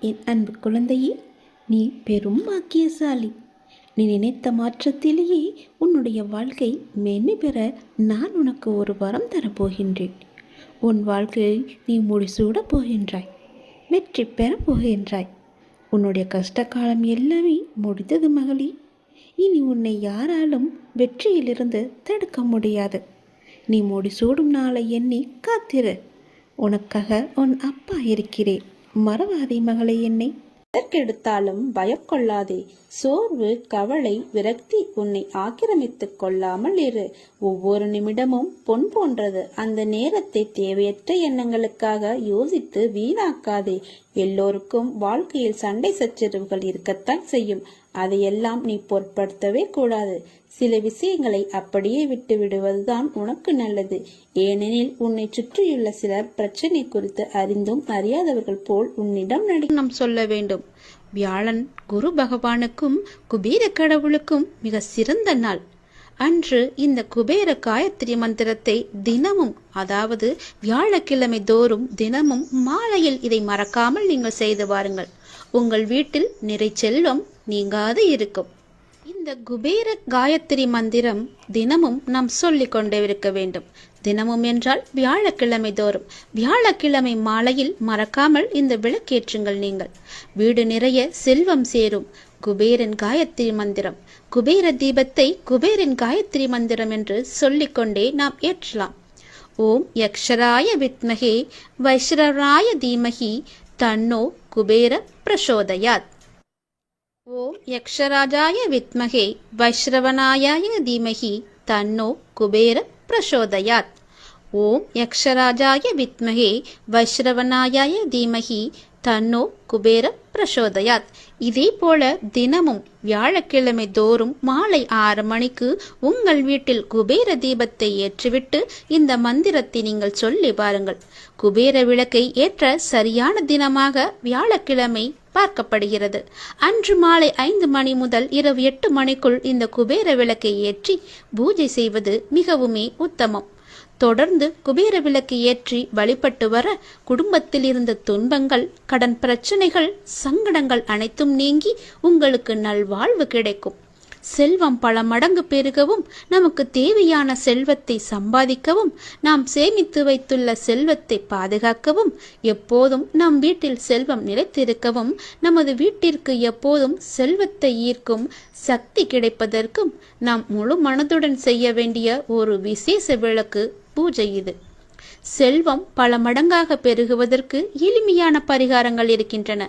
என் அன்பு குழந்தையே, நீ பெரும் பாக்கியசாலி. நீ நினைத்த மாற்றத்திலேயே உன்னுடைய வாழ்க்கை மேன்மை பெற நான் உனக்கு ஒரு வரம் தரப்போகின்றேன். உன் வாழ்க்கையில் நீ முடிசூடப் போகின்றாய், வெற்றி பெறப் போகின்றாய். உன்னுடைய கஷ்ட காலம் எல்லாமே முடிந்தது மகளே. இனி உன்னை யாராலும் வெற்றியிலிருந்து தடுக்க முடியாது. நீ முடிசூடும் நாளை எண்ணி காத்திரு. உனக்காக உன் அப்பா இருக்கிறேன். மறவாதே மகளே என்னை. எதற்கெடுத்தாலும் பயம் கொள்ளாதே. சோர்வு, கவலை, விரக்தி உன்னை ஆக்கிரமித்துக் கொள்ளாமல் இரு. ஒவ்வொரு நிமிடமும் பொன் போன்றது. அந்த நேரத்தை தேவையற்ற எண்ணங்களுக்காக யோசித்து வீணாக்காதே. எல்லோருக்கும் வாழ்க்கையில் சண்டை சச்சரவுகள் இருக்கத்தான் செய்யும். அதையெல்லாம் நீ பொருட்படுத்தவே கூடாது. சில விஷயங்களை அப்படியே விட்டு விடுவதுதான் உனக்கு நல்லது. ஏனெனில் உன்னை சுற்றியுள்ள சிலர் பிரச்சனை குறித்து அறிந்தும் அறியாதவர்கள் போல் உன்னிடம் நாம் சொல்ல வேண்டும். வியாழன் குரு பகவானுக்கும் குபேர கடவுளுக்கும் மிக சிறந்த நாள். அன்று இந்த குபேர காயத்ரி மந்திரத்தை தினமும், அதாவது வியாழக்கிழமை தோறும் தினமும் மாலையில் இதை மறக்காமல் நீங்கள் செய்து வாருங்கள். உங்கள் வீட்டில் நிறை செல்வம் நீங்காது இருக்கும். இந்த குபேர காயத்ரி மந்திரம் தினமும் நாம் சொல்லிக் கொண்டே இருக்க வேண்டும். தினமும் என்றால் வியாழக்கிழமை தோறும். வியாழக்கிழமை மாலையில் மறக்காமல் இந்த விளக்கேற்றுங்கள். நீங்கள் வீடு நிறைய செல்வம் சேரும். குபேரன் காயத்ரி மந்திரம். குபேர தீபத்தை குபேரன் காயத்ரி மந்திரம் என்று சொல்லிக்கொண்டே நாம் ஏற்றலாம். ஓம் யக்ஷராய வித்மகே வைஷ்ரவராய தீமகி தன்னோ குபேர பிரசோதயாத். ஓம் யக்ஷராஜாய வித்மகே வைஷ்ரவனாய தீமகி தன்னோ குபேர பிரசோதயாத். ஓம் யக்ஷராஜாய வித்மகே வைஷ்ரவனாய தீமகி தன்னோ குபேர பிரசோதயாத். இதே போல தினமும் வியாழக்கிழமை தோறும் மாலை 6 மணிக்கு உங்கள் வீட்டில் குபேர தீபத்தை ஏற்றிவிட்டு இந்த மந்திரத்தை நீங்கள் சொல்லி பாருங்கள். குபேர விளக்கை ஏற்ற சரியான தினமாக வியாழக்கிழமை பார்க்கப்படுகிறது. அன்று மாலை 5 மணி முதல் இரவு 8 மணிக்குள் இந்த குபேர விளக்கை ஏற்றி பூஜை செய்வது மிகவுமே உத்தமம். தொடர்ந்து குபேர விளக்கு ஏற்றி வழிபட்டு வர குடும்பத்தில் இருந்த துன்பங்கள், கடன் பிரச்சனைகள், சங்கடங்கள் அனைத்தும் நீங்கி உங்களுக்கு நல்வாழ்வு கிடைக்கும். செல்வம் பல மடங்கு பெருகவும், நமக்கு தேவையான செல்வத்தை சம்பாதிக்கவும், நாம் சேமித்து வைத்துள்ள செல்வத்தை பாதுகாக்கவும், எப்போதும் நம் வீட்டில் செல்வம் நிலைத்திருக்கவும், நமது வீட்டிற்கு எப்போதும் செல்வத்தை ஈர்க்கும் சக்தி கிடைப்பதற்கும் நாம் முழு மனதுடன் செய்ய வேண்டிய ஒரு விசேஷ விளக்கு பூஜை இது. செல்வம் பல மடங்காக பெருகுவதற்கு எளிமையான பரிகாரங்கள் இருக்கின்றன.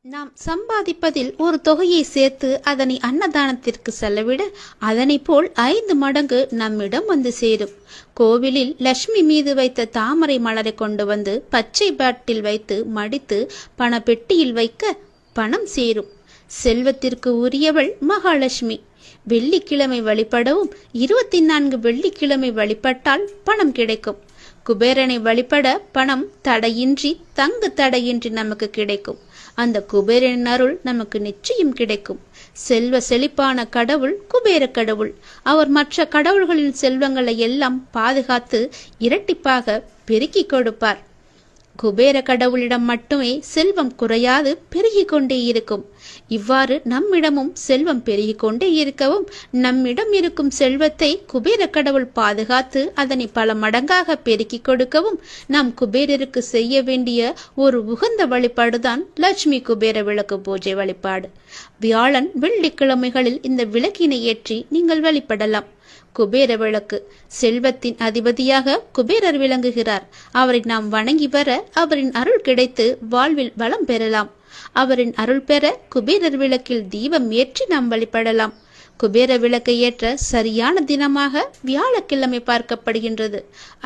நாம் சம்பாதிப்பதில் ஒரு தொகையை சேர்த்து அதனை அன்னதானத்திற்கு செலவிட அதனை போல் 5 மடங்கு நம்மிடம் வந்து சேரும். கோவிலில் லட்சுமி மீது வைத்த தாமரை மலரை கொண்டு வந்து பச்சை பாட்டில் வைத்து மடித்து பண பெட்டியில் வைக்க பணம் சேரும். செல்வத்திற்கு உரியவள் மகாலட்சுமி. வெள்ளிக்கிழமை வழிபடவும் 24 வெள்ளிக்கிழமை வழிபட்டால் பணம் கிடைக்கும். குபேரனை வழிபட பணம் தடையின்றி, தங்கு தடையின்றி நமக்கு கிடைக்கும். அந்த குபேரனின் அருள் நமக்கு நிச்சயம் கிடைக்கும். செல்வ செழிப்பான கடவுள் குபேர கடவுள். அவர் மற்ற கடவுள்களின் செல்வங்களை எல்லாம் பாதுகாத்து இரட்டிப்பாக பெருக்கி கொடுப்பார். குபேர கடவுளிடம் மட்டுமே செல்வம் குறையாது பெருகி கொண்டே இருக்கும். இவ்வாறு நம்மிடமும் செல்வம் பெருகி கொண்டே இருக்கவும், நம்மிடம் இருக்கும் செல்வத்தை குபேர கடவுள் பாதுகாத்து அதனை பல மடங்காக பெருக்கி கொடுக்கவும் நாம் குபேரருக்கு செய்ய வேண்டிய ஒரு உகந்த வழிபாடுதான் லட்சுமி குபேர விளக்கு பூஜை வழிபாடு. வியாழன் வெள்ளிக்கிழமைகளில் இந்த விளக்கினை ஏற்றி நீங்கள் வழிபடலாம். குபேர விளக்கு. செல்வத்தின் அதிபதியாக குபேரர் விளங்குகிறார். அவரை நாம் வணங்கி வர அவரின் அருள் கிடைத்து வாழ்வில் வளம் பெறலாம். அவரின் அருள் பெற குபேரர் விளக்கில் தீபம் ஏற்றி நாம் வழிபடலாம். குபேர விளக்கை ஏற்ற சரியான தினமாக வியாழக்கிழமை பார்க்கப்படுகின்றது.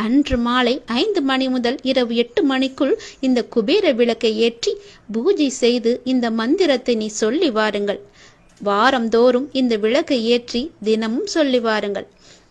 அன்று மாலை 5 மணி முதல் இரவு 8 மணிக்குள் இந்த குபேர விளக்கை ஏற்றி பூஜை செய்து இந்த மந்திரத்தை நீ சொல்லி வாருங்கள். வாரந்தோறும் இந்த விளக்கை ஏற்றி தினமும் சொல்லி வாருங்கள்.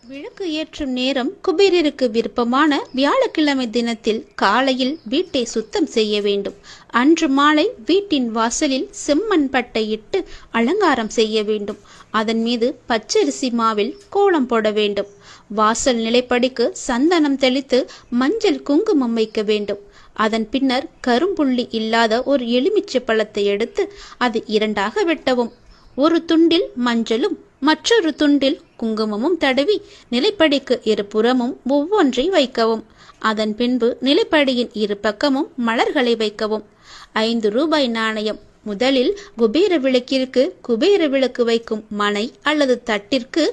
விளக்கு ஏற்றும் நேரம் குபேரருக்கு விருப்பமான வியாழக்கிழமை தினத்தில் காலையில் வீட்டை சுத்தம் செய்ய வேண்டும். அன்று மாலை வீட்டின் வாசலில் செம்மண் பட்டை இட்டு அலங்காரம் செய்ய வேண்டும். அதன் மீது பச்சரிசி மாவில் கோலம் போட வேண்டும். வாசல் நிலைப்படிக்கு சந்தனம் தெளித்து மஞ்சள் குங்குமம் வைக்க வேண்டும். அதன் பின்னர் கரும்புள்ளி இல்லாத ஒரு எலுமிச்சை பழத்தை எடுத்து அது இரண்டாக வெட்டவும். ஒரு துண்டில் மஞ்சளும் மற்றொரு துண்டில் குங்குமமும் தடவி நிலைப்படிக்கு இருபுறமும் ஒவ்வொன்றை வைக்கவும். அதன் பின்பு நிலைப்படியின் இரு பக்கமும் மலர்களை வைக்கவும். 5 ரூபாய் நாணயம். முதலில் குபேர விளக்கிற்கு குபேர விளக்கு வைக்கும் மனை அல்லது தட்டிற்கு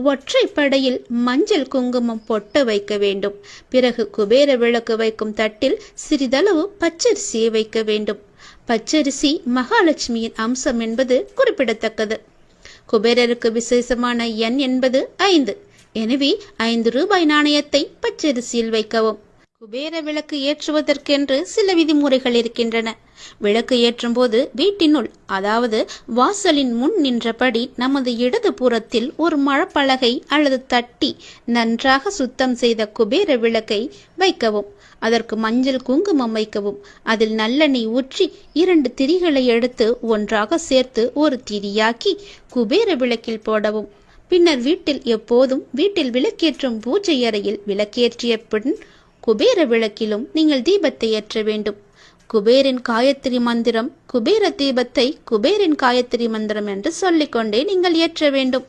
ஒற்றைப்படையில் மஞ்சள் குங்குமம் பொட்டு வைக்க வேண்டும். பிறகு குபேர விளக்கு வைக்கும் தட்டில் சிறிதளவு பச்சரிசியை வைக்க வேண்டும். பச்சரிசி மகாலட்சுமியின் அம்சம் என்பது குறிப்பிடத்தக்கது. குபேரருக்கு விசேஷமான எண் என்பது 5. எனவே 5 ரூபாய் நாணயத்தை பச்சரிசியில் வைக்கவும். குபேர விளக்கு ஏற்றுவதற்கென்று சில விதிமுறைகள் இருக்கின்றன. விளக்கு ஏற்றும் போது வீட்டினுள், அதாவது வாசலின் முன் நின்றபடி நமது இடது புறத்தில் ஒரு மரப்பலகை அல்லது தட்டி நன்றாக சுத்தம் செய்த குபேர விளக்கை வைக்கவும். அதற்கு மஞ்சள் குங்குமம் வைக்கவும். அதில் நல்லெண்ணெய் ஊற்றி 2 திரிகளை எடுத்து ஒன்றாக சேர்த்து ஒரு திரியாக்கி குபேர விளக்கில் போடவும். பின்னர் வீட்டில் விளக்கேற்றும் பூஜை அறையில் விளக்கேற்றிய பின் குபேர விளக்கிலும் நீங்கள் தீபத்தை ஏற்ற வேண்டும். குபேரின் காயத்ரி மந்திரம், குபேர தீபத்தை குபேரின் காயத்ரி மந்திரம் என்று சொல்லிக்கொண்டே நீங்கள் ஏற்ற வேண்டும்.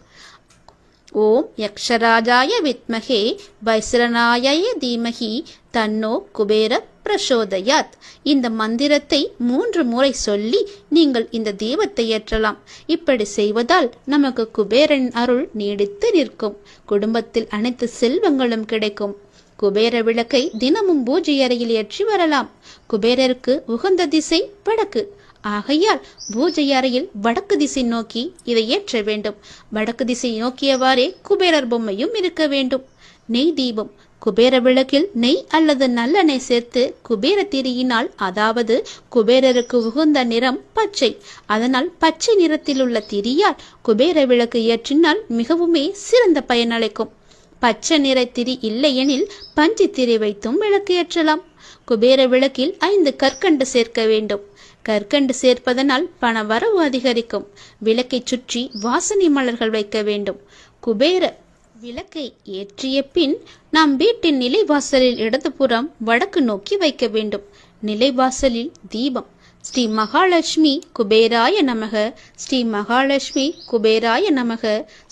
ஓம் யக்ஷராஜாய வித்மகே வைஸ்ரநாய தீமகி தன்னோ குபேர பிரசோதயாத். இந்த மந்திரத்தை 3 முறை சொல்லி நீங்கள் இந்த தீபத்தை ஏற்றலாம். இப்படி செய்வதால் நமக்கு குபேரன் அருள் நீடித்து நிற்கும். குடும்பத்தில் அனைத்து செல்வங்களும் கிடைக்கும். குபேர விளக்கை தினமும் பூஜை அறையில் ஏற்றி வரலாம். குபேரருக்கு உகந்த திசை வடக்கு. ஆகையால் பூஜை அறையில் வடக்கு திசை நோக்கி இதை ஏற்ற வேண்டும். வடக்கு திசை நோக்கியவாறே குபேரர் பொம்மையும் இருக்க வேண்டும். நெய் தீபம். குபேர விளக்கில் நெய் அல்லது நல்லெண்ணெய் சேர்த்து குபேர திரியினால், அதாவது குபேரருக்கு உகந்த நிறம் பச்சை, அதனால் பச்சை நிறத்தில் உள்ள திரியால் குபேர விளக்கு ஏற்றினால் மிகவுமே சிறந்த பயனளிக்கும். பச்சை நிற திரி இல்லையெனில் பஞ்சு திரி வைத்தும் விளக்கு ஏற்றலாம். குபேர விளக்கில் 5 கற்கண்டு சேர்க்க வேண்டும். கற்கண்டு சேர்ப்பதனால் பண வரவு அதிகரிக்கும். விளக்கை சுற்றி வாசனை மலர்கள் வைக்க வேண்டும். குபேர விளக்கை ஏற்றிய பின் நாம் வீட்டின் நிலைவாசலில் இடதுபுறம் வடக்கு நோக்கி வைக்க வேண்டும். நிலைவாசலில் தீபம். ஸ்ரீ மகாலட்சுமி குபேராய நமக, ஸ்ரீ மகாலட்சுமி குபேராய நமக,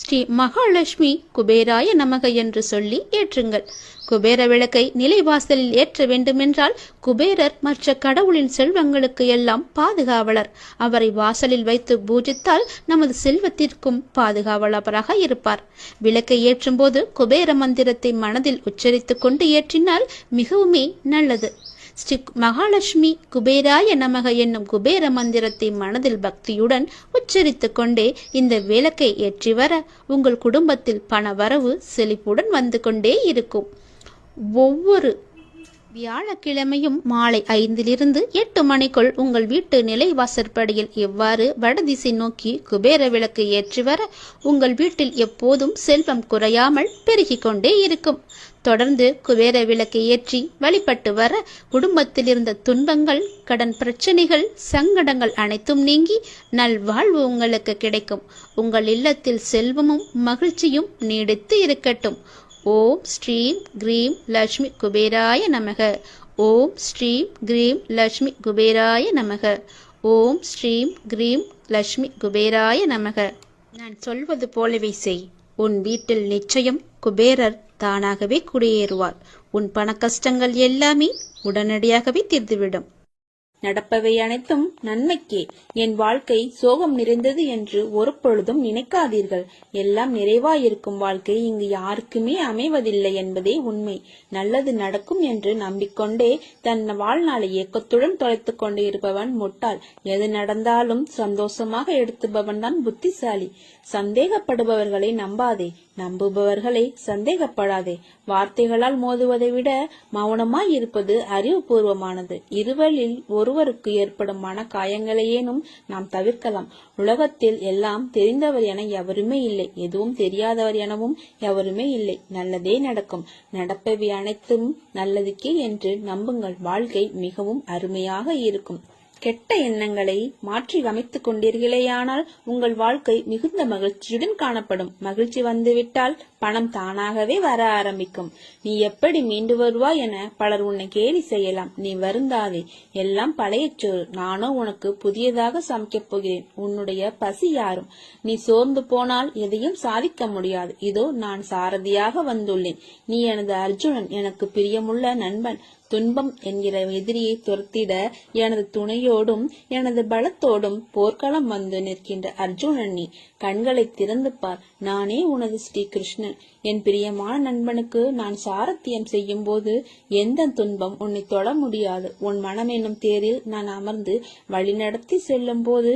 ஸ்ரீ மகாலட்சுமி குபேராய நமக என்று சொல்லி ஏற்றுங்கள். குபேர விளக்கை நிலைவாசலில் ஏற்ற வேண்டுமென்றால் குபேரர் மற்ற கடவுளின் செல்வங்களுக்கு எல்லாம் பாதுகாவலர். அவரை வாசலில் வைத்து பூஜித்தால் நமது செல்வத்திற்கும் பாதுகாவலராக இருப்பார். விளக்கை ஏற்றும் போது குபேர மந்திரத்தை மனதில் உச்சரித்து கொண்டு ஏற்றினால் மிகவுமே நல்லது. ஸ்ரீ மகாலட்சுமி குபேராய நமக என்னும் குபேர மந்திரத்தை மனதில் பக்தியுடன் உச்சரித்து கொண்டே இந்த விளக்கை ஏற்றி வர உங்கள் குடும்பத்தில் பண வரவு செழிப்புடன் வந்து கொண்டே இருக்கும். ஒவ்வொரு வியாழக்கிழமையும் மாலை 5 to 8 மணிக்குள் உங்கள் வீட்டு நிலைவாசற்படியில் எவ்வாறு வடதிசை நோக்கி குபேர விளக்கு ஏற்றி வர உங்கள் வீட்டில் எப்போதும் செல்வம் குறையாமல் பெருகிக் கொண்டே இருக்கும். தொடர்ந்து குபேர விளக்கை ஏற்றி வழிபட்டு வர குடும்பத்தில் இருந்த துன்பங்கள், கடன் பிரச்சனைகள், சங்கடங்கள் அனைத்தும் நீங்கி நல்வாழ்வு உங்களுக்கு கிடைக்கும். உங்கள் இல்லத்தில் செல்வமும் மகிழ்ச்சியும் நீடித்து இருக்கட்டும். ஓம் ஸ்ரீம் கிரீம் லட்சுமி குபேராய நமக. ஓம் ஸ்ரீம் கிரீம் லட்சுமி குபேராய நமக. ஓம் ஸ்ரீம் கிரீம் லட்சுமி குபேராய நமக. நான் சொல்வது போலவே செய். உன் வீட்டில் நிச்சயம் குபேரர் தானாகவே குடியேறுவார். உன் பண கஷ்டங்கள் எல்லாமே உடனடியாகவே தீர்ந்துவிடும். நடப்பவை அனைத்தும் நன்மைக்கே. என் வாழ்க்கை சோகம் நிறைந்தது என்று ஒரு பொழுதும் நினைக்காதீர்கள். எல்லாம் நிறைவாயிருக்கும் வாழ்க்கை இங்கு யாருக்குமே அமைவதில்லை என்பதே உண்மை. நல்லது நடக்கும் என்று நம்பிக்கொண்டே தன் வாழ்நாளை ஏக்கத்துடன் தொலைத்து கொண்டு இருப்பவன் முட்டாள். எது நடந்தாலும் சந்தோஷமாக எடுத்துபவன் தான் புத்திசாலி. சந்தேகப்படுபவர்களை நம்பாதே, நம்புபவர்களை சந்தேகப்படாதே. வார்த்தைகளால் மோதுவதை விட மௌனமாய் இருப்பது அறிவுபூர்வமானது. இருவரில் ஒருவருக்கு ஏற்படும் மன காயங்களையேனும் நாம் தவிர்க்கலாம். உலகத்தில் எல்லாம் தெரிந்தவர் என எவருமே இல்லை, எதுவும் தெரியாதவர் எனவும் எவருமே இல்லை. நல்லதே நடக்கும். நடப்பவை அனைத்தும் நல்லதுக்கே என்று நம்புங்கள். வாழ்க்கை மிகவும் அருமையாக இருக்கும். கெட்ட எண்ணங்களை மாற்றி அமைத்துக் கொண்டீர்களேயானால் உங்கள் வாழ்க்கை மிகுந்த மகிழ்ச்சியுடன் காணப்படும். மகிழ்ச்சி வந்துவிட்டால் பணம் தானாகவே வர ஆரம்பிக்கும். நீ எப்படி மீண்டு வருவாய் என பலர் உன்னை கேலி செய்யலாம். நீ வருந்தாதே, எல்லாம் பழைய சோறு. நானோ உனக்கு புதியதாக சமைக்கப் போகிறேன். உன்னுடைய பசி யாரும். நீ சோர்ந்து போனால் எதையும் சாதிக்க முடியாது. இதோ நான் சாரதியாக வந்துள்ளேன். நீ எனது அர்ஜுனன், எனக்கு பிரியமுள்ள நண்பன். துன்பம் என்கிற எதிரியை துரத்திட எனது துணையோடும் எனது பலத்தோடும் போர்க்களம் வந்து நிற்கின்ற அர்ஜுனன் நீ. கண்களை திறந்து பார், நானே உனது ஸ்ரீ கிருஷ்ணன். என் பிரியமான நண்பனுக்கு நான் சாரத்தியம் செய்யும் போது எந்த துன்பம் உன்னை தொட முடியாது. உன் மனம் என்னும் தேரில் நான் அமர்ந்து வழிநடத்தி செல்லும் போது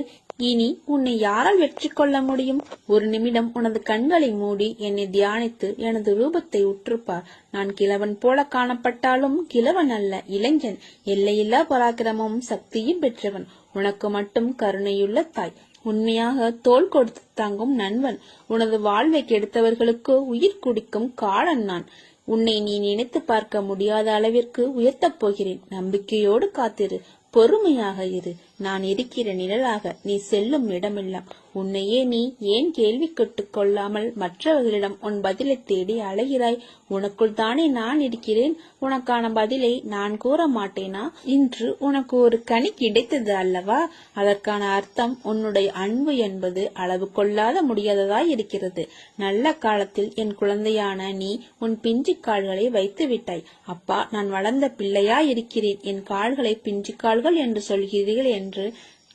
இனி உன்னை யாரால் வெற்றி கொள்ள முடியும்? ஒரு நிமிடம் உனது கண்களை மூடி என்னை தியானித்து எனது ரூபத்தை உற்றுப்பார். நான் கிழவன் போல காணப்பட்டாலும் கிழவன் அல்ல, இளைஞன். எல்லையில்லா பராக்கிரமும் சக்தியும் பெற்றவன். உனக்கு மட்டும் கருணையுள்ள தாய். உண்மையாக தோள் கொடுத்து தாங்கும் நண்பன். உனது வாழ்வை கெடுத்தவர்களுக்கு உயிர் குடிக்கும் காலன் நான். உன்னை நீ நினைத்து பார்க்க முடியாத அளவிற்கு உயர்த்தப் போகிறேன். நம்பிக்கையோடு காத்திரு, பொறுமையாக இரு. நான் இருக்கிற நிழலாக நீ செல்லும் இடமெல்லாம். உன்னையே நீ ஏன் கேள்வி கேட்டுக் கொள்ளாமல் மற்றவர்களிடம் உன் பதிலை தேடி அலைகிறாய்? உனக்குள் தானே நான் இருக்கிறேன். உனக்கான பதிலை நான் கூற மாட்டேனா? இன்று உனக்கு ஒரு கனி கிடைத்தது அல்லவா? அதற்கான அர்த்தம் உன்னுடைய அன்பு என்பது அளவு கொள்ளாத முடியாததாய் இருக்கிறது. நல்ல காலத்தில் என் குழந்தையான நீ உன் பிஞ்சு கால்களை வைத்து விட்டாய். அப்பா, நான் வளர்ந்த பிள்ளையாய் இருக்கிறேன். என் கால்களை பிஞ்சு கால்கள் என்று சொல்கிறீர்கள் என்று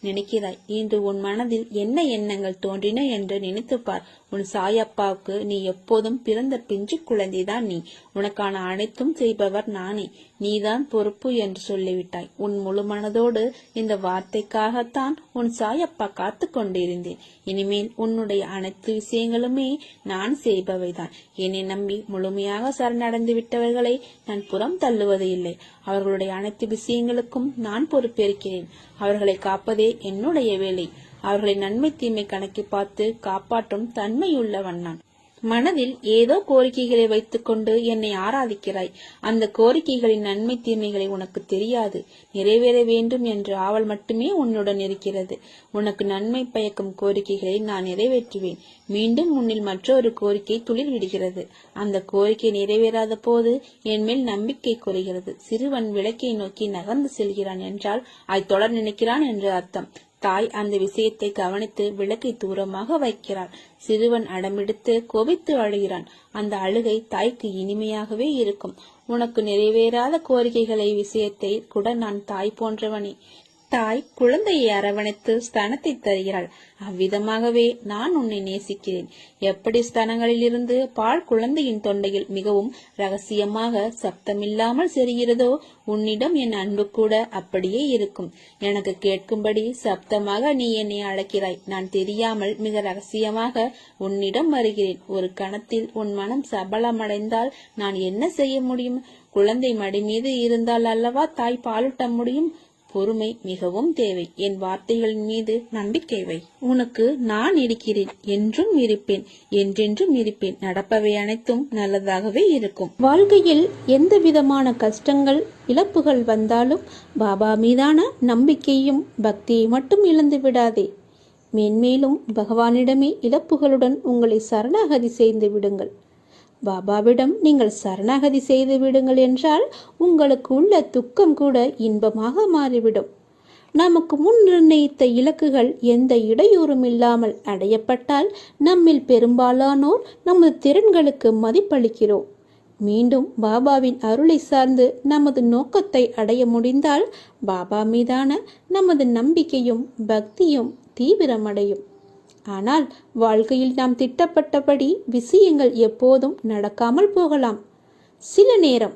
நினைக்கிறாய். இன்று உன் மனதில் என்ன எண்ணங்கள் தோன்றின என்று நினைத்துப்பார். உன் சாயப்பாவுக்கு நீ எப்போதும் பிறந்த பிஞ்சு குழந்தைதான் நீ. உனக்கான அனைத்தும் செய்பவர் நானே. நீதான் பொறுப்பு என்று சொல்லிவிட்டாய். உன் முழு மனதோடு இந்த வார்த்தைக்காகத்தான் உன் சாயப்பா காத்து கொண்டிருந்தேன். இனிமேல் உன்னுடைய அனைத்து விஷயங்களுமே நான் செய்பவைதான். என்னை நம்பி முழுமையாக சரணடைந்து விட்டவர்களை நான் புறம் தள்ளுவது இல்லை. அவர்களுடைய அனைத்து விஷயங்களுக்கும் நான் பொறுப்பேற்கிறேன். அவர்களை காப்பதே என்னுடைய வேலை. அவர்களை நன்மை தீமை கணக்கி பார்த்து காப்பாற்றும் தன்மையுள்ளவன் நான். மனதில் ஏதோ கோரிக்கைகளை வைத்துக் கொண்டு என்னை ஆராதிக்கிறாய். அந்த கோரிக்கைகளின் நன்மை தீமைகளை உனக்கு தெரியாது. நிறைவேற வேண்டும் என்ற ஆவல் மட்டுமே உன்னுடன் இருக்கிறது. உனக்கு நன்மை பயக்கும் கோரிக்கைகளை நான் நிறைவேற்றுவேன். மீண்டும் உன்னில் மற்றொரு கோரிக்கை துளிர் விடுகிறது. அந்த கோரிக்கை நிறைவேறாத போது என் மேல் நம்பிக்கை குறைகிறது. சிறுவன் விளக்கை நோக்கி நகர்ந்து செல்கிறான் என்றால் அதை தொடர் நினைக்கிறான் என்று அர்த்தம். தாய் அந்த விஷயத்தை கவனித்து விளக்கை தூரமாக வைக்கிறாள். சிறுவன் அடமெடுத்து கோபித்து அழுகிறான். அந்த அழுகை தாய்க்கு இனிமையாகவே இருக்கும். உனக்கு நிறைவேறாத கோரிக்கைகளை விஷயத்தை கூட நான் தாய் போன்றவனே. தாய் குழந்தையை அரவணைத்து ஸ்தனத்தை தருகிறாள். அவ்விதமாகவே நான் உன்னை நேசிக்கிறேன். எப்படி ஸ்தனங்களிலிருந்து பால் குழந்தையின் தொண்டையில் மிகவும் ரகசியமாக சப்தமில்லாமல் செல்கிறதோ, உன்னிடம் என் அன்பு கூட அப்படியே இருக்கும். எனக்கு கேட்கும்படி சப்தமாக நீ என்னை அழைக்கிறாய். நான் தெரியாமல் மிக ரகசியமாக உன்னிடம் வருகிறேன். ஒரு கணத்தில் உன் மனம் சபலமடைந்தால் நான் என்ன செய்ய முடியும்? குழந்தை மடி மீது இருந்தால் அல்லவா தாய் பாலூட்ட முடியும். பொறுமை மிகவும் தேவை. என் வார்த்தைகளின் மீது நம்பிக்கை வை. உனக்கு நான் இருக்கிறேன். என்றும் இருப்பேன், என்றென்றும் இருப்பேன். நடப்பவை அனைத்தும் நல்லதாகவே இருக்கும். வாழ்க்கையில் எந்த விதமான கஷ்டங்கள் இழப்புகள் வந்தாலும் பாபா மீதான நம்பிக்கையும் பக்தியை மட்டும் இழந்து விடாதே. மேன்மேலும் பகவானிடமே இழப்புகளுடன் உங்களை சரணாகதி செய்து விடுங்கள். பாபாவிடம் நீங்கள் சரணாகதி செய்து விடுங்கள் என்றால் உங்களுக்கு உள்ள துக்கம் கூட இன்பமாக மாறிவிடும். நமக்கு முன் நிர்ணயித்த இலக்குகள் எந்த இடையூறும் இல்லாமல் அடையப்பட்டால் நம்மில் பெரும்பாலானோர் நமது திறன்களுக்கு மதிப்பளிக்கிறோம். மீண்டும் பாபாவின் அருளை சார்ந்து நமது நோக்கத்தை அடைய முடிந்தால் பாபா மீதான நமது நம்பிக்கையும் பக்தியும் தீவிரமடையும். ஆனால் வாழ்க்கையில் நாம் திட்டப்பட்டபடி விஷயங்கள் எப்போதும் நடக்காமல் போகலாம். சில நேரம்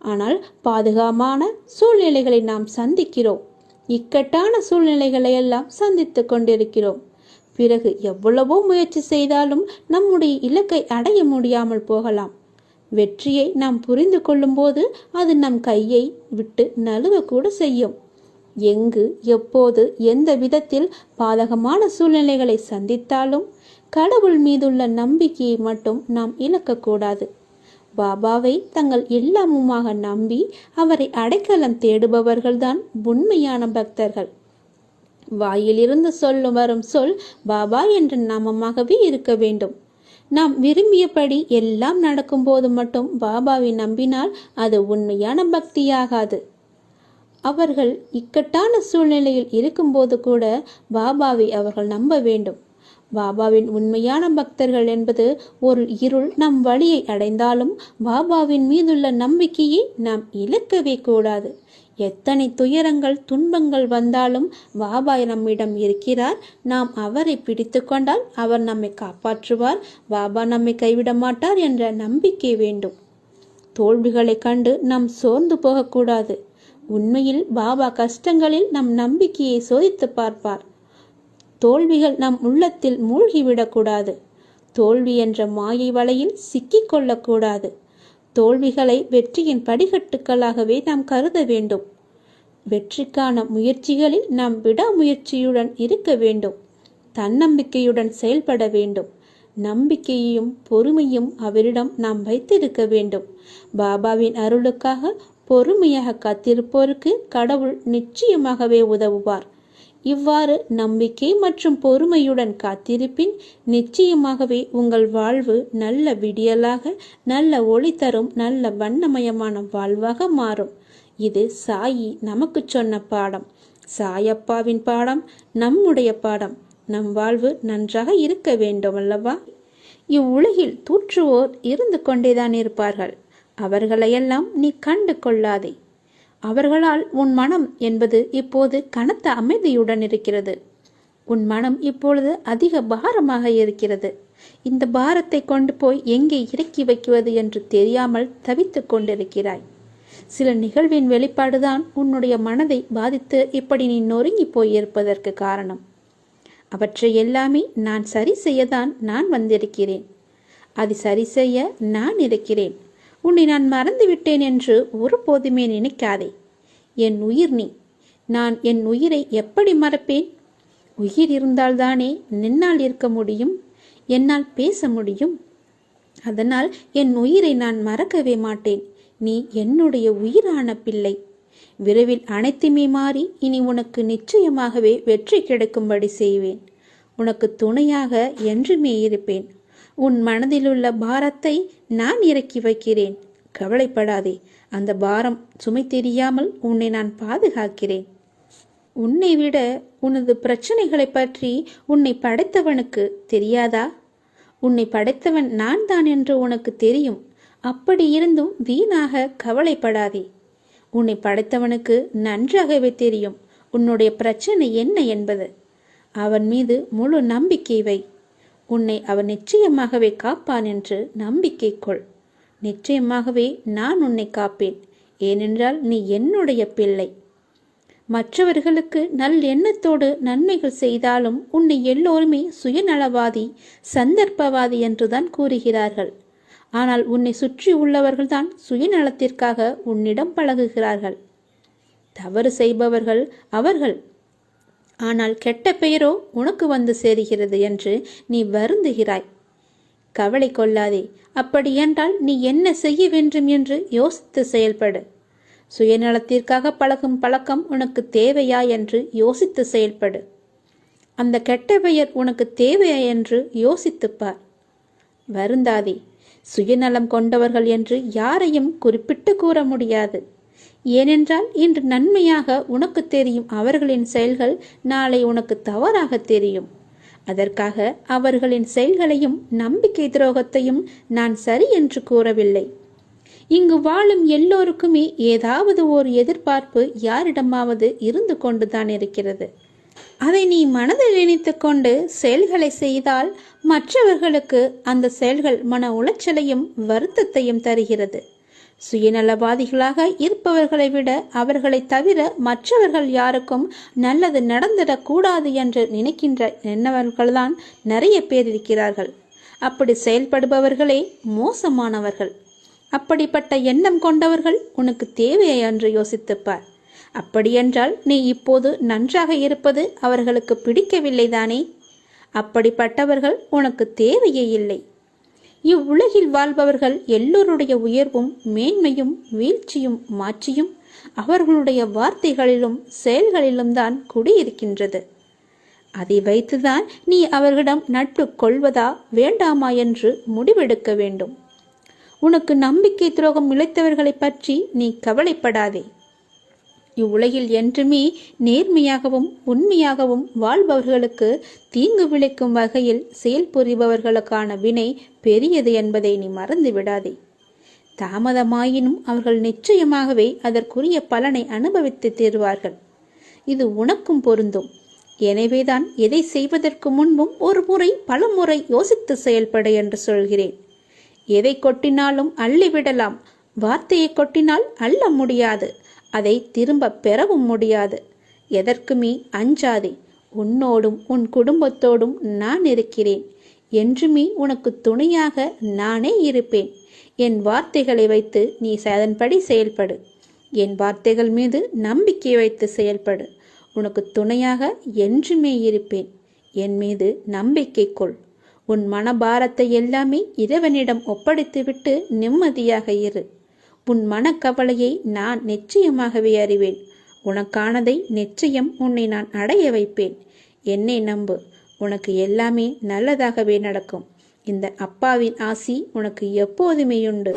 ஆனால் பாதுகாப்பான சூழ்நிலைகளை நாம் சந்திக்கிறோம். இக்கட்டான சூழ்நிலைகளை எல்லாம் சந்தித்து கொண்டிருக்கிறோம். பிறகு எவ்வளவோ முயற்சி செய்தாலும் நம்முடைய இலக்கை அடைய முடியாமல் போகலாம். வெற்றியை நாம் புரிந்து கொள்ளும் போது அது நம் கையை விட்டு நழுவ கூட செய்யும். எங்கு எப்போது எந்த விதத்தில் பாதகமான சூழ்நிலைகளை சந்தித்தாலும் கடவுள் மீதுள்ள நம்பிக்கையை மட்டும் நாம் இழக்கக்கூடாது. பாபாவை தங்கள் எல்லாமுமாக நம்பி அவரை அடைக்கலம் தேடுபவர்கள்தான் உண்மையான பக்தர்கள். வாயிலிருந்து வரும் சொல் பாபா என்ற நாமமாகவே இருக்க வேண்டும். நாம் விரும்பியபடி எல்லாம் நடக்கும்போது மட்டும் பாபாவை நம்பினால் அது உண்மையான பக்தியாகாது. அவர்கள் இக்கட்டான சூழ்நிலையில் இருக்கும்போது கூட பாபாவை அவர்கள் நம்ப வேண்டும். பாபாவின் உண்மையான பக்தர்கள் என்பது ஒரு இருள் நம் வழியை அடைந்தாலும் பாபாவின் மீதுள்ள நம்பிக்கையை நாம் இழக்கவே கூடாது. எத்தனை துயரங்கள் துன்பங்கள் வந்தாலும் பாபா நம்மிடம் இருக்கிறார். நாம் அவரை பிடித்து கொண்டால் அவர் நம்மை காப்பாற்றுவார். பாபா நம்மை கைவிட மாட்டார் என்ற நம்பிக்கை வேண்டும். தோல்விகளை கண்டு நாம் சோர்ந்து போகக்கூடாது. உண்மையில் பாபா கஷ்டங்களில் நம் நம்பிக்கையை சோதித்து பார்ப்பார். தோல்விகள் நம் உள்ளத்தில் மூழ்கிவிடக்கூடாது. தோல்வி என்ற மாயை வலையில் சிக்கிக்கொள்ளக்கூடாது. தோல்விகளை வெற்றியின் படிக்கட்டுகளாகவே நாம் கருத வேண்டும். வெற்றிக்கான முயற்சிகளில் நாம் விடாமுயற்சியுடன் இருக்க வேண்டும். தன்னம்பிக்கையுடன் செயல்பட வேண்டும். நம்பிக்கையையும் பொறுமையும் அவரிடம் நாம் வைத்திருக்க வேண்டும். பாபாவின் அருளுக்காக பொறுமையாக காத்திருப்போருக்கு கடவுள் நிச்சயமாகவே உதவுவார். இவ்வாறு நம்பிக்கை மற்றும் பொறுமையுடன் காத்திருப்பின் நிச்சயமாகவே உங்கள் வாழ்வு நல்ல விடியலாக, நல்ல ஒளி தரும், நல்ல வண்ணமயமான வாழ்வாக மாறும். இது சாயி நமக்கு சொன்ன பாடம். சாயப்பாவின் பாடம் நம்முடைய பாடம். நம் வாழ்வு நன்றாக இருக்க வேண்டும் அல்லவா? இவ்வுலகில் தூற்றுவோர் இருந்து கொண்டேதான் இருப்பார்கள். அவர்களையெல்லாம் நீ கண்டு கொள்ளாதே. அவர்களால் உன் மனம் என்பது இப்போது கனத்த அமைதியுடன் இருக்கிறது. உன் மனம் இப்பொழுது அதிக பாரமாக இருக்கிறது. இந்த பாரத்தை கொண்டு போய் எங்கே இறக்கி வைக்குவது என்று தெரியாமல் தவித்து கொண்டிருக்கிறாய். சில நிகழ்வின் வெளிப்பாடுதான் உன்னுடைய மனதை பாதித்து இப்படி நீ நொறுங்கி போயிருப்பதற்கு காரணம். அவற்றை எல்லாமே நான் சரி செய்யத்தான் நான் வந்திருக்கிறேன். அதை சரி செய்ய நான் இருக்கிறேன். உன்னை நான் மறந்துவிட்டேன் என்று ஒருபோதுமே நினைக்காதே. என் உயிர் நீ. நான் என் உயிரை எப்படி மறப்பேன்? உயிர் இருந்தால்தானே நின்னால் இருக்க முடியும், என்னால் பேச முடியும். அதனால் என் உயிரை நான் மறக்கவே மாட்டேன். நீ என்னுடைய உயிரான பிள்ளை. விரைவில் அனைத்துமே மாறி இனி உனக்கு நிச்சயமாகவே வெற்றி கிடைக்கும்படி செய்வேன். உனக்கு துணையாக என்றுமே இருப்பேன். உன் மனதிலுள்ள பாரத்தை நான் இறக்கி வைக்கிறேன். கவலைப்படாதே. அந்த பாரம் சுமை தெரியாமல் உன்னை நான் பாதுகாக்கிறேன். உன்னை விட உனது பிரச்சனைகளை பற்றி உன்னை படைத்தவனுக்கு தெரியாதா? உன்னை படைத்தவன் நான் தான் என்று உனக்கு தெரியும். அப்படி இருந்தும் வீணாக கவலைப்படாதே. உன்னை படைத்தவனுக்கு நன்றாகவே தெரியும் உன்னுடைய பிரச்சனை என்ன என்பது. அவன் மீது முழு நம்பிக்கை வை. உன்னை அவன் நிச்சயமாகவே காப்பான் என்று நம்பிக்கை கொள். நிச்சயமாகவே நான் உன்னை காப்பேன். ஏனென்றால் நீ என்னுடைய பிள்ளை. மற்றவர்களுக்கு எண்ணத்தோடு நன்மைகள் செய்தாலும் உன்னை எல்லோருமே சுயநலவாதி, சந்தர்ப்பவாதி என்றுதான் கூறுகிறார்கள். ஆனால் உன்னை சுற்றி உள்ளவர்கள்தான் சுயநலத்திற்காக உன்னிடம் பழகுகிறார்கள். தவறு செய்பவர்கள் அவர்கள். ஆனால் கெட்ட பெயரோ உனக்கு வந்து சேருகிறது என்று நீ வருந்துகிறாய். கவலை கொள்ளாதே. அப்படியென்றால் நீ என்ன செய்ய வேண்டும் என்று யோசித்து செயல்படு. சுயநலத்திற்காக பழகும் பழக்கம் உனக்கு தேவையா என்று யோசித்து செயல்படு. அந்த கெட்ட பெயர் உனக்கு தேவையா என்று யோசித்துப்பார். வருந்தாதே. சுயநலம் கொண்டவர்கள் என்று யாரையும் குறிப்பிட்டு கூற முடியாது. ஏனென்றால் இன்று நன்மையாக உனக்கு தெரியும் அவர்களின் செயல்கள் நாளை உனக்கு தவறாக தெரியும். அதற்காக அவர்களின் செயல்களையும் நம்பிக்கை துரோகத்தையும் நான் சரி என்று கூறவில்லை. இங்கு வாழும் எல்லோருக்குமே ஏதாவது ஒரு எதிர்பார்ப்பு யாரிடமாவது இருந்து கொண்டுதான் இருக்கிறது. அதை நீ மனதில் நினைத்து கொண்டு செயல்களை செய்தால் மற்றவர்களுக்கு அந்த செயல்கள் மன உளைச்சலையும் வருத்தத்தையும் தருகிறது. சுயநலவாதிகளாக இருப்பவர்களை விட அவர்களை தவிர மற்றவர்கள் யாருக்கும் நல்லது நடந்திடக்கூடாது என்று நினைக்கின்ற எண்ணவர்கள்தான் நிறைய பேர் இருக்கிறார்கள். அப்படி செயல்படுபவர்களே மோசமானவர்கள். அப்படிப்பட்ட எண்ணம் கொண்டவர்கள் உனக்கு தேவையா என்று யோசித்துப்பார். அப்படியென்றால் நீ இப்போது நன்றாக இருப்பது அவர்களுக்கு பிடிக்கவில்லைதானே? அப்படிப்பட்டவர்கள் உனக்கு தேவையே இல்லை. இவ்வுலகில் வாழ்பவர்கள் எல்லோருடைய உயர்வும் மேன்மையும் வீழ்ச்சியும் மாற்றியும் அவர்களுடைய வார்த்தைகளிலும் செயல்களிலும் தான் குடியிருக்கின்றது. அதை வைத்துதான் நீ அவர்களிடம் நட்பு கொள்வதா வேண்டாமா என்று முடிவெடுக்க வேண்டும். உனக்கு நம்பிக்கை துரோகம் இழைத்தவர்களை பற்றி நீ கவலைப்படாதே. இவ்வுலகில் என்றுமே நேர்மையாகவும் உண்மையாகவும் வாழ்பவர்களுக்கு தீங்கு விளைக்கும் வகையில் செயல்புரிபவர்களுக்கான வினை பெரியது என்பதை நீ மறந்து விடாதே. தாமதமாயினும் அவர்கள் நிச்சயமாகவே அதற்குரிய பலனை அனுபவித்து தீர்வார்கள். இது உனக்கும் பொருந்தும். எனவேதான் எதை செய்வதற்கு முன்பும் ஒரு முறை பல முறை யோசித்து செயல்பட என்று சொல்கிறேன். எதை கொட்டினாலும் அள்ளிவிடலாம், வார்த்தையை கொட்டினால் அள்ள முடியாது, அதை திரும்ப பெறவும் முடியாது. எதற்குமே அஞ்சாதே. உன்னோடும் உன் குடும்பத்தோடும் நான் இருக்கிறேன். என்றுமே உனக்கு துணையாக நானே இருப்பேன். என் வார்த்தைகளை வைத்து நீ அதன்படி செயல்படு. என் வார்த்தைகள் மீது நம்பிக்கை வைத்து செயல்படு. உனக்கு துணையாக என்றுமே இருப்பேன். என் மீது நம்பிக்கை கொள். உன் மனபாரத்தை எல்லாமே இறைவனிடம் ஒப்படைத்துவிட்டு நிம்மதியாக இரு. உன் மனக்கவலையை நான் நிச்சயமாகவே அறிவேன். உனக்கானதை நிச்சயம் உன்னை நான் அடைய வைப்பேன். என்னை நம்பு. உனக்கு எல்லாமே நல்லதாகவே நடக்கும். இந்த அப்பாவின் ஆசி உனக்கு எப்போதுமே உண்டு.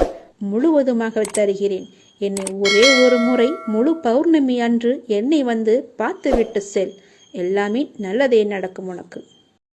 முழுவதுமாக தருகிறேன். என்னை ஒரே ஒரு முறை முழு பௌர்ணமி அன்று என்னை வந்து பார்த்துவிட்டு செல். எல்லாமே நல்லதே நடக்கும் உனக்கு.